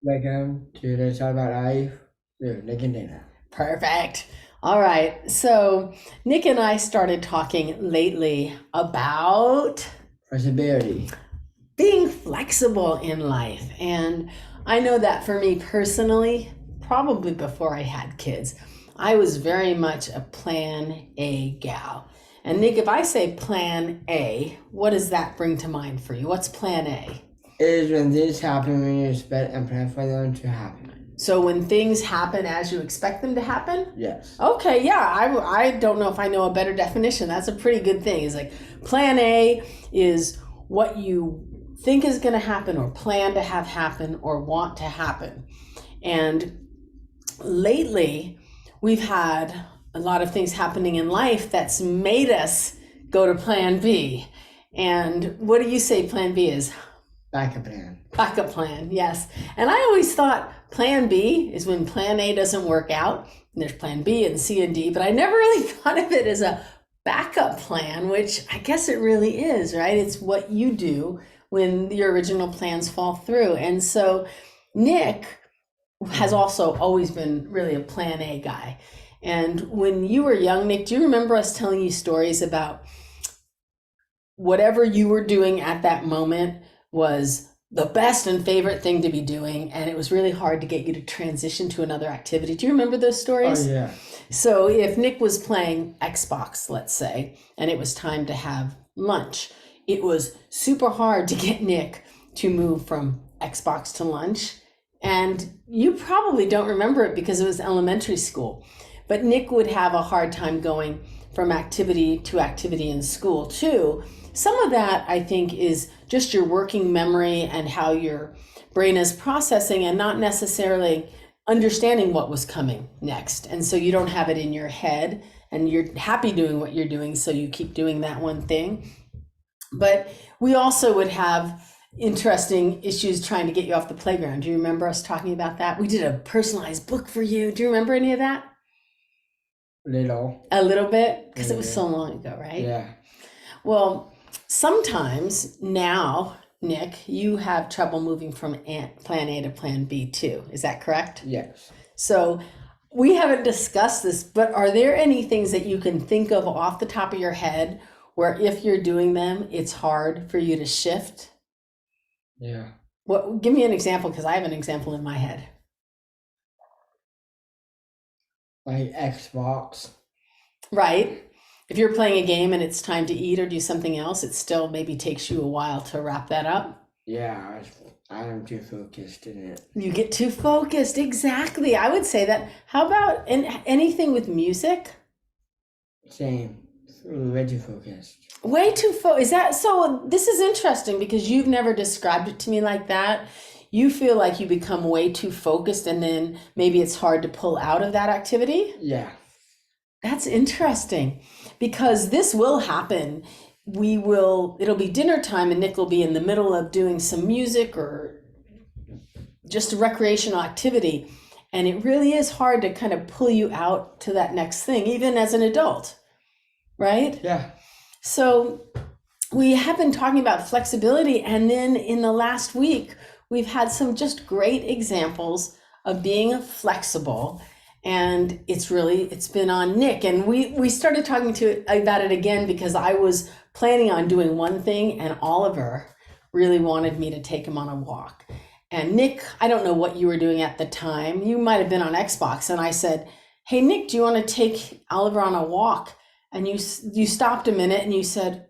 Welcome to the Talk About Life with Nick and Dana. Perfect. All right. So, Nick and I started talking lately about Flexibility. being flexible in life. And I know that for me personally, probably before I had kids, I was very much a plan A gal. And Nick, if I say plan A, what does that bring to mind for you? What's plan A? It is when things happen when you expect and plan for them to happen. So when things happen as you expect them to happen? Yes. Okay, yeah, I don't know if I know a better definition. That's a pretty good thing. It's like plan A is what you think is going to happen or plan to have happen or want to happen. And lately, we've had a lot of things happening in life that's made us go to plan B. And what do you say plan B is? Backup plan. Backup plan, yes. And I always thought plan B is when plan A doesn't work out. And there's plan B and C and D, but I never really thought of it as a backup plan, which I guess it really is, right? It's what you do when your original plans fall through. And so Nick has also always been really a plan A guy. And when you were young, Nick, do you remember us telling you stories about whatever you were doing at that moment was the best and favorite thing to be doing, and it was really hard to get you to transition to another activity? Do you remember those Oh, stories? yeah. So if Nick was playing Xbox, let's say, and it was time to have lunch, it was super hard to get Nick to move from Xbox to lunch. And you probably don't remember it because it was elementary school. But Nick would have a hard time going from activity to activity in school too. Some of that, I think, is just your working memory and how your brain is processing and not necessarily understanding what was coming next. And so you don't have it in your head and you're happy doing what you're doing, so you keep doing that one thing. But we also would have interesting issues trying to get you off the playground. Do you remember us talking about that? We did a personalized book for you. Do you remember any of that? Little. A little bit, because it was Yeah. so long ago, right? Yeah. Well, sometimes now, Nick, you have trouble moving from plan A to plan B too. Is that correct? Yes. So we haven't discussed this, but are there any things that you can think of off the top of your head where if you're doing them, it's hard for you to shift? Yeah. What, give me an example because I have an example in my head. Like Xbox. Right? If you're playing a game and it's time to eat or do something else, it still maybe takes you a while to wrap that up. Yeah. I'm too focused in it. You get too focused. Exactly. I would say that. How about anything with music? Same. Way too focused. Way too Is that so? This is interesting because you've never described it to me like that. You feel like you become way too focused and then maybe it's hard to pull out of that activity. Yeah. That's interesting because this will happen. It'll be dinner time and Nick will be in the middle of doing some music or just a recreational activity. And it really is hard to kind of pull you out to that next thing, even as an adult, right? Yeah. So we have been talking about flexibility. And then in the last week, we've had some just great examples of being flexible. And it's been on Nick. And we started talking about it again because I was planning on doing one thing and Oliver really wanted me to take him on a walk. And Nick, I don't know what you were doing at the time. You might have been on Xbox. And I said, "Hey, Nick, do you want to take Oliver on a walk?" And you stopped a minute and you said,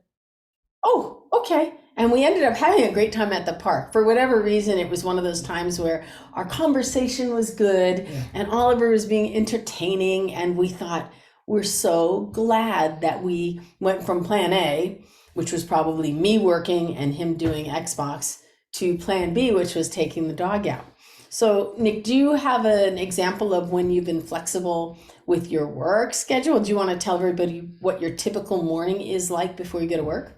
"Oh, okay." And we ended up having a great time at the park. For whatever reason, it was one of those times where our conversation was good Yeah. and Oliver was being entertaining. And we thought, we're so glad that we went from plan A, which was probably me working and him doing Xbox, to plan B, which was taking the dog out. So, Nick, do you have an example of when you've been flexible with your work schedule? Do you want to tell everybody what your typical morning is like before you go to work?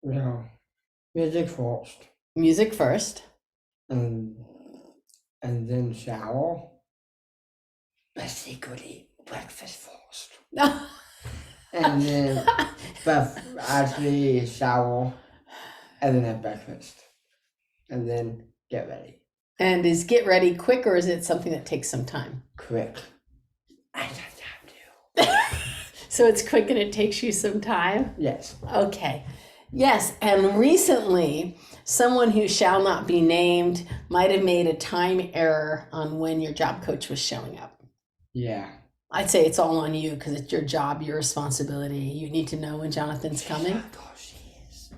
Yeah. Music first. Music first. And and then shower. But secretly breakfast first. And then but actually shower and then have breakfast. And then get ready. And is get ready quick, or is it something that takes some time? Quick. I just have to. So it's quick and it takes you some time? Yes. Okay. Yes, and recently, someone who shall not be named might have made a time error on when your job coach was showing up. Yeah. I'd say it's all on you because it's your job, your responsibility. You need to know when Jonathan's coming. Of course she is.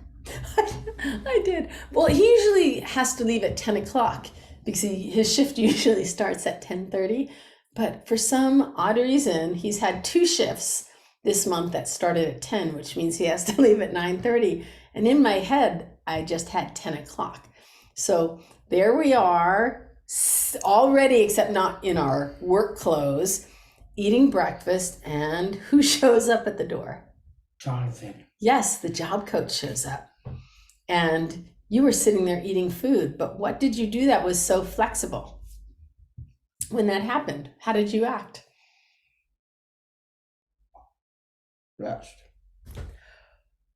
I did. Well, he usually has to leave at 10 o'clock because his shift usually starts at 10:30. But for some odd reason, he's had 2 shifts this month that started at 10, which means he has to leave at 9:30. And in my head, I just had 10 o'clock. So there we are already, except not in our work clothes, eating breakfast. And who shows up at the door? Jonathan. Yes, the job coach shows up. And you were sitting there eating food. But what did you do that was so flexible? When that happened, how did you act? Rushed.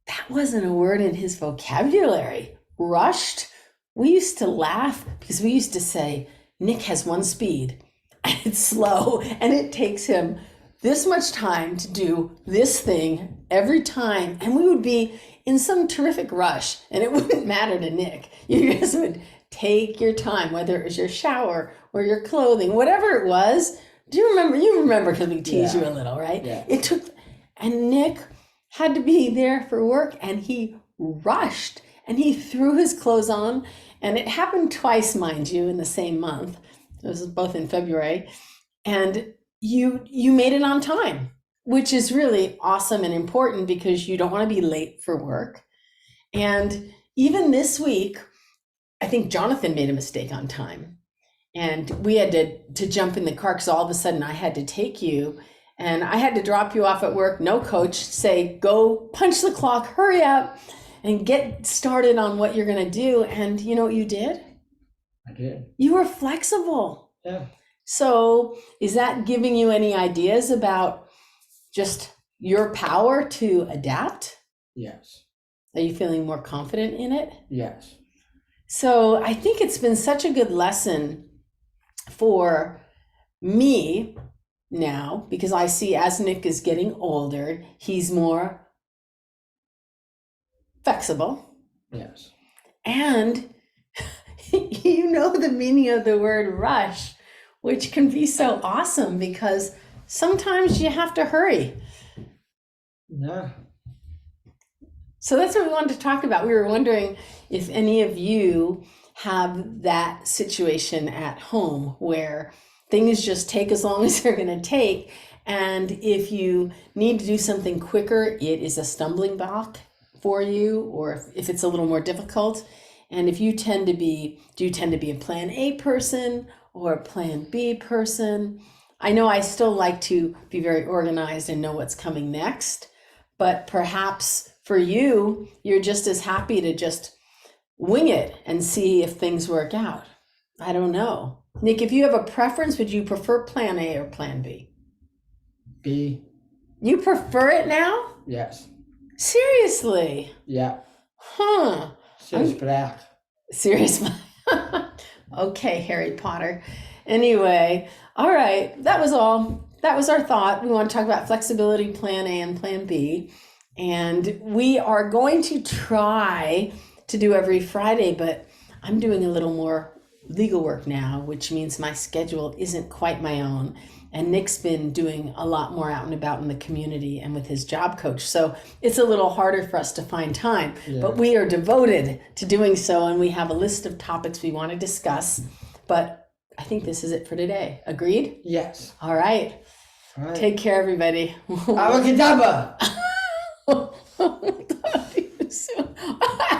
That wasn't a word in his vocabulary. Rushed. We used to laugh because we used to say, Nick has one speed and it's slow and it takes him this much time to do this thing every time. And we would be in some terrific rush and it wouldn't matter to Nick. You just would take your time, whether it was your shower or your clothing, whatever it was. Do you remember? You remember because we teased you a little, right? Yeah. It took, and Nick had to be there for work and he rushed and he threw his clothes on. And it happened twice, mind you, in the same month. It was both in February. And you made it on time, which is really awesome and important because you don't want to be late for work. And even this week, I think Jonathan made a mistake on time. And we had to jump in the car because all of a sudden I had to take you and I had to drop you off at work. No coach, say, go punch the clock, hurry up and get started on what you're going to do. And you know what you did? I did. You were flexible. Yeah. So is that giving you any ideas about just your power to adapt? Yes. Are you feeling more confident in it? Yes. So I think it's been such a good lesson for me now, because I see as Nick is getting older, he's more flexible. Yes. And you know the meaning of the word rush, which can be so awesome because sometimes you have to hurry. Yeah. So that's what we wanted to talk about. We were wondering if any of you have that situation at home where things just take as long as they're going to take. And if you need to do something quicker, it is a stumbling block for you, or if it's a little more difficult. And if you tend to be, do you tend to be a plan A person or a plan B person? I know I still like to be very organized and know what's coming next, but perhaps for you, you're just as happy to just wing it and see if things work out. I don't know. Nick, if you have a preference, would you prefer plan A or plan B? B. You prefer it now? Yes. Seriously? Yeah. Huh. Since black. Serious. Okay, Harry Potter. Anyway, all right. That was all. That was our thought. We want to talk about flexibility, plan A and plan B. And we are going to try to do every Friday, but I'm doing a little more legal work now, which means my schedule isn't quite my own. And Nick's been doing a lot more out and about in the community and with his job coach. So it's a little harder for us to find time, but we are devoted to doing so. And we have a list of topics we want to discuss, but I think this is it for today. Agreed? Yes. All right. All right. Take care, everybody. Abracadabra.